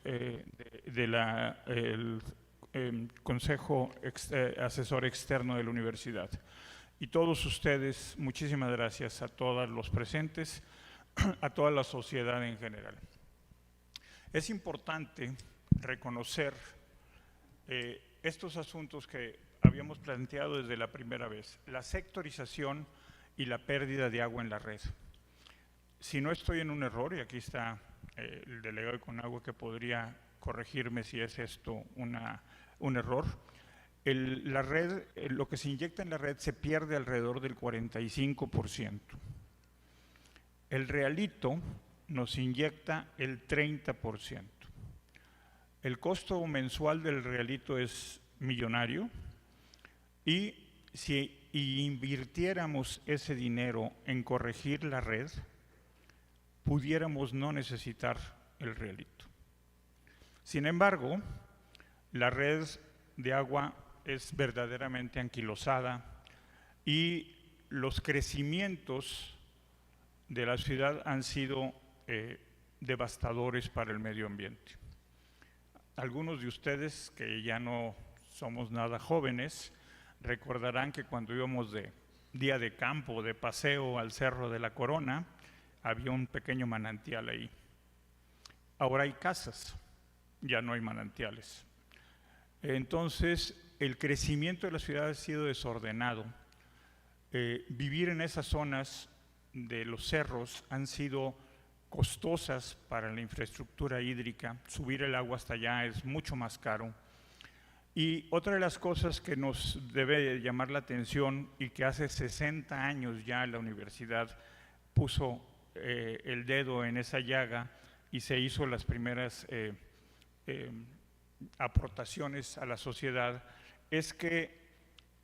del Consejo Asesor Externo de la Universidad. Y todos ustedes, muchísimas gracias a todos los presentes, a toda la sociedad en general. Es importante reconocer estos asuntos que habíamos planteado desde la primera vez, la sectorización y la pérdida de agua en la red. Si no estoy en un error, y aquí está el delegado de Conagua que podría corregirme si es esto un error, la red, lo que se inyecta en la red se pierde alrededor del 45%. El realito nos inyecta el 30%. El costo mensual del realito es millonario y si invirtiéramos ese dinero en corregir la red, pudiéramos no necesitar el realito. Sin embargo, la red de agua es verdaderamente anquilosada y los crecimientos de la ciudad han sido devastadores para el medio ambiente. Algunos de ustedes que ya no somos nada jóvenes recordarán que cuando íbamos de día de campo, de paseo al Cerro de la Corona, había un pequeño manantial ahí. Ahora hay casas, ya no hay manantiales. Entonces, el crecimiento de la ciudad ha sido desordenado. Vivir en esas zonas de los cerros han sido costosas para la infraestructura hídrica. Subir el agua hasta allá es mucho más caro. Y otra de las cosas que nos debe llamar la atención y que hace 60 años ya la universidad puso el dedo en esa llaga y se hizo las primeras aportaciones a la sociedad, es que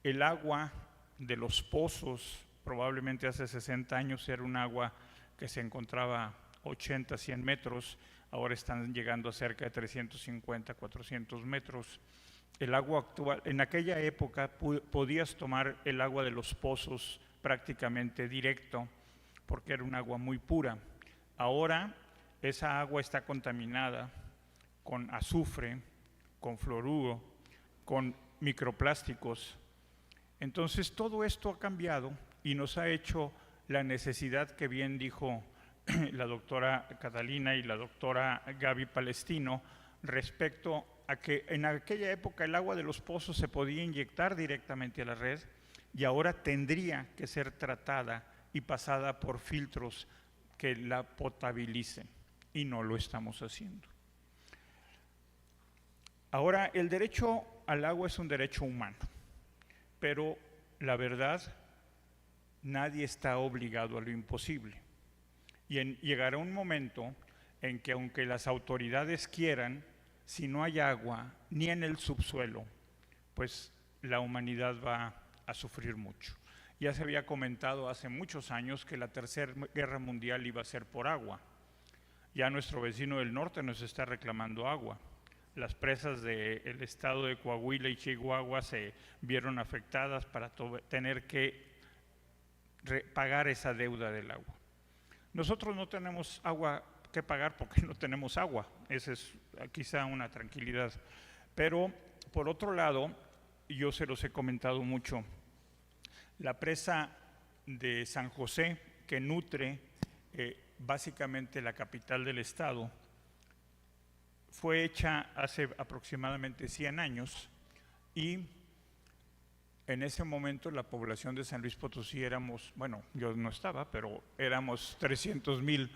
el agua de los pozos, probablemente hace 60 años era un agua que se encontraba 80, 100 metros, ahora están llegando a cerca de 350, 400 metros. El agua actual, en aquella época podías tomar el agua de los pozos prácticamente directo, porque era un agua muy pura. Ahora esa agua está contaminada con azufre, con fluoruro, con microplásticos. Entonces todo esto ha cambiado y nos ha hecho la necesidad que bien dijo la doctora Catalina y la doctora Gaby Palestino respecto a que en aquella época el agua de los pozos se podía inyectar directamente a la red y ahora tendría que ser tratada y pasada por filtros que la potabilicen y no lo estamos haciendo. Ahora, el derecho al agua es un derecho humano, pero la verdad, nadie está obligado a lo imposible. Y llegará un momento en que aunque las autoridades quieran, si no hay agua ni en el subsuelo, pues la humanidad va a sufrir mucho. Ya se había comentado hace muchos años que la Tercera Guerra Mundial iba a ser por agua. Ya nuestro vecino del norte nos está reclamando agua. Las presas del estado de Coahuila y Chihuahua se vieron afectadas para tener que pagar esa deuda del agua. Nosotros no tenemos agua que pagar porque no tenemos agua. Esa es quizá una tranquilidad. Pero, por otro lado, yo se los he comentado mucho, la presa de San José, que nutre básicamente la capital del estado, fue hecha hace aproximadamente 100 años y En ese momento la población de San Luis Potosí éramos, bueno, yo no estaba, pero éramos 300,000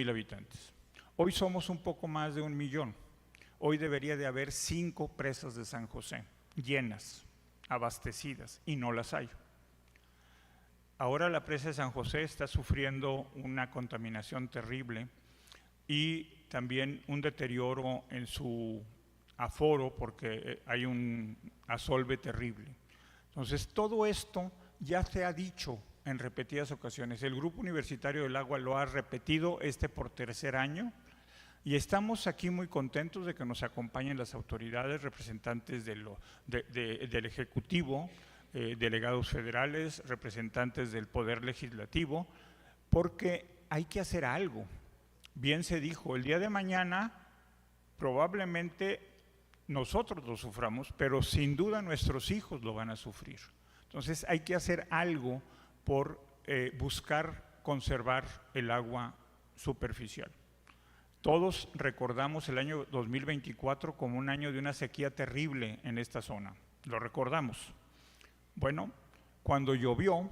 habitantes. Hoy somos un poco más de 1 millón. Hoy debería de haber 5 presas de San José, llenas, abastecidas, y no las hay. Ahora la presa de San José está sufriendo una contaminación terrible y también un deterioro en su aforo porque hay un asolve terrible. Entonces, todo esto ya se ha dicho en repetidas ocasiones. El Grupo Universitario del Agua lo ha repetido por 3er año y estamos aquí muy contentos de que nos acompañen las autoridades, representantes del Ejecutivo, delegados federales, representantes del Poder Legislativo, porque hay que hacer algo. Bien se dijo, el día de mañana probablemente nosotros lo suframos, pero sin duda nuestros hijos lo van a sufrir. Entonces hay que hacer algo por buscar conservar el agua superficial. Todos recordamos el año 2024 como un año de una sequía terrible en esta zona, lo recordamos. Bueno, cuando llovió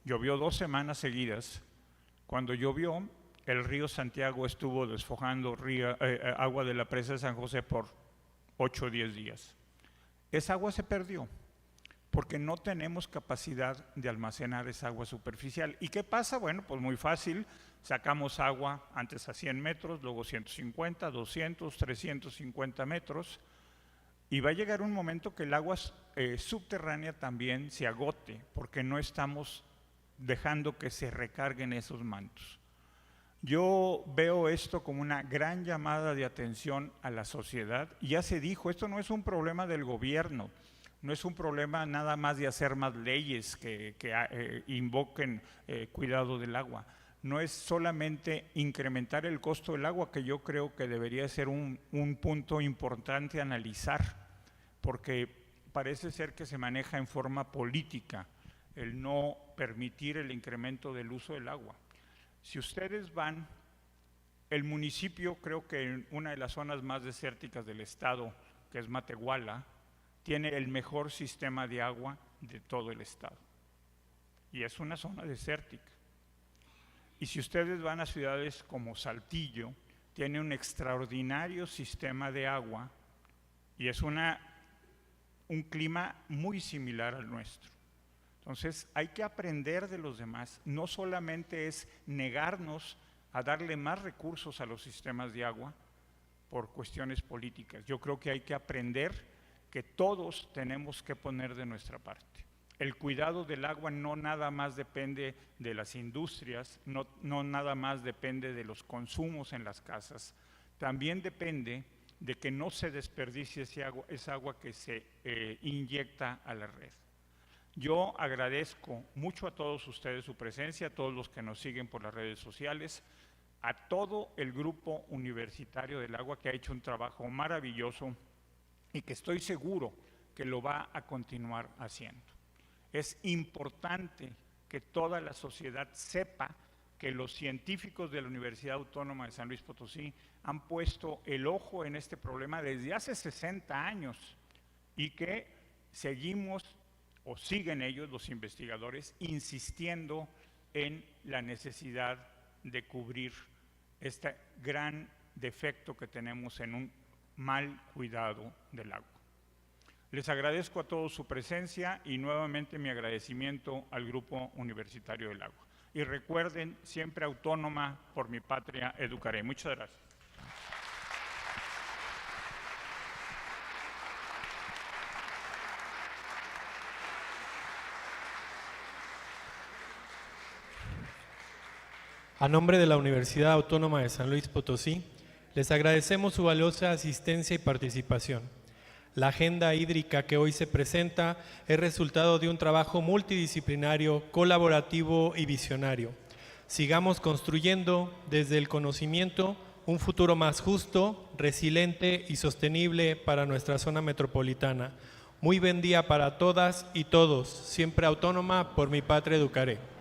2 semanas seguidas, cuando llovió, el río Santiago estuvo desfojando agua de la presa de San José por 8 o 10 días. Esa agua se perdió porque no tenemos capacidad de almacenar esa agua superficial. ¿Y qué pasa? Bueno, pues muy fácil, sacamos agua antes a 100 metros, luego 150, 200, 350 metros, y va a llegar un momento que el agua subterránea también se agote, porque no estamos dejando que se recarguen esos mantos. Yo veo esto como una gran llamada de atención a la sociedad. Ya se dijo, esto no es un problema del gobierno, no es un problema nada más de hacer más leyes que invoquen cuidado del agua. No es solamente incrementar el costo del agua, que yo creo que debería ser un punto importante a analizar, porque parece ser que se maneja en forma política el no permitir el incremento del uso del agua. Si ustedes van, el municipio, creo que en una de las zonas más desérticas del estado, que es Matehuala, tiene el mejor sistema de agua de todo el estado. Y es una zona desértica. Y si ustedes van a ciudades como Saltillo, tiene un extraordinario sistema de agua y es un clima muy similar al nuestro. Entonces hay que aprender de los demás, no solamente es negarnos a darle más recursos a los sistemas de agua por cuestiones políticas. Yo creo que hay que aprender que todos tenemos que poner de nuestra parte. El cuidado del agua no nada más depende de las industrias, no nada más depende de los consumos en las casas, también depende de que no se desperdicie esa agua que se inyecta a la red. Yo agradezco mucho a todos ustedes su presencia, a todos los que nos siguen por las redes sociales, a todo el Grupo Universitario del Agua que ha hecho un trabajo maravilloso y que estoy seguro que lo va a continuar haciendo. Es importante que toda la sociedad sepa que los científicos de la Universidad Autónoma de San Luis Potosí han puesto el ojo en este problema desde hace 60 años y que seguimos o siguen ellos, los investigadores, insistiendo en la necesidad de cubrir este gran defecto que tenemos en un mal cuidado del agua. Les agradezco a todos su presencia y nuevamente mi agradecimiento al Grupo Universitario del Agua. Y recuerden, siempre autónoma, por mi patria educaré. Muchas gracias. A nombre de la Universidad Autónoma de San Luis Potosí, les agradecemos su valiosa asistencia y participación. La agenda hídrica que hoy se presenta es resultado de un trabajo multidisciplinario, colaborativo y visionario. Sigamos construyendo desde el conocimiento un futuro más justo, resiliente y sostenible para nuestra zona metropolitana. Muy buen día para todas y todos. Siempre autónoma, por mi patria educaré.